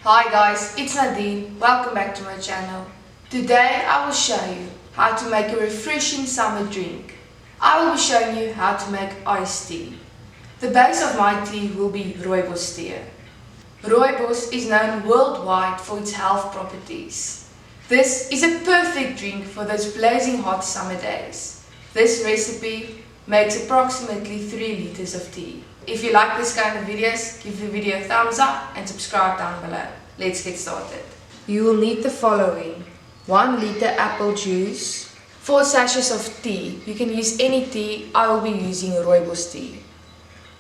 Hi guys, it's Nadine. Welcome back to my channel. Today I will show you how to make a refreshing summer drink. I will be showing you how to make iced tea. The base of my tea will be Rooibos tea. Rooibos is known worldwide for its health properties. This is a perfect drink for those blazing hot summer days. This recipe makes approximately 3 liters of tea. If you like this kind of videos, give the video a thumbs up and subscribe down below. Let's get started. You will need the following: 1 liter apple juice, 4 sachets of tea. You can use any tea, I will be using Rooibos tea.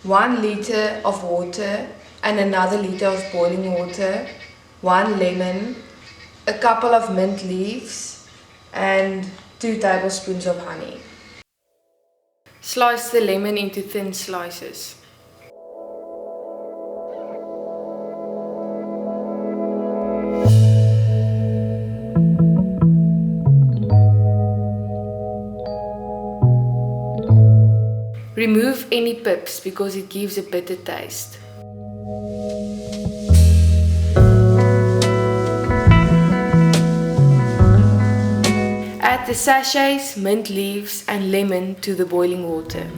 1 liter of water and another liter of boiling water, 1 lemon, a couple of mint leaves and 2 tablespoons of honey. Slice the lemon into thin slices. Remove any pips because it gives a bitter taste. Add the sachets, mint leaves and lemon to the boiling water.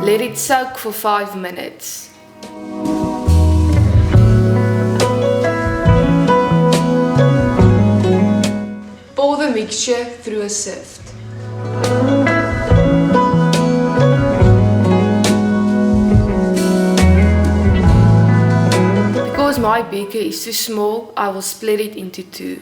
Let it soak for 5 minutes. Pour the mixture through a sieve. Because my beaker is too small, I will split it into 2.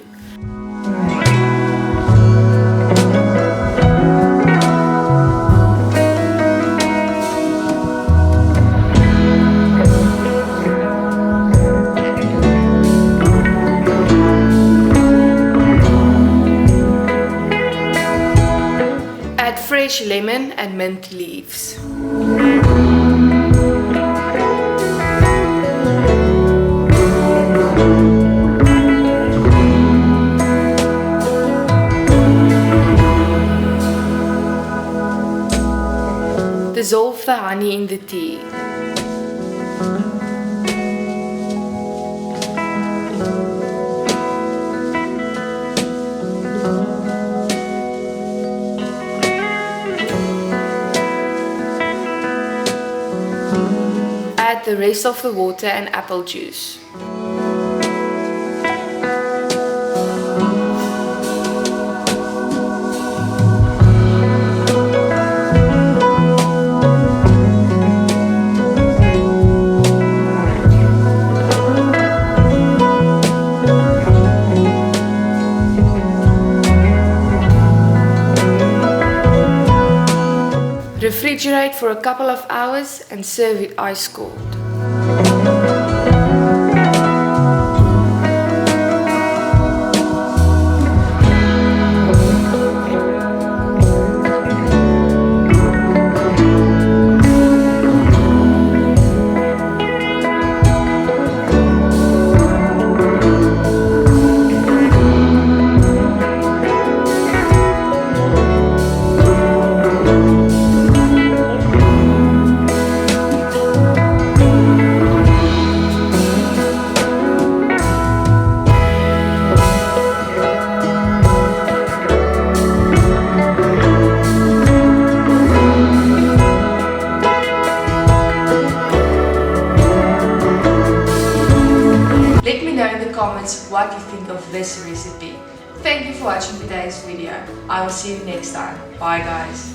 Add fresh lemon and mint leaves. Dissolve the honey in the tea. Add the rest of the water and apple juice. Refrigerate for a couple of hours and serve it ice cold. Let me know in the comments what you think of this recipe. Thank you for watching today's video. I will see you next time. Bye guys.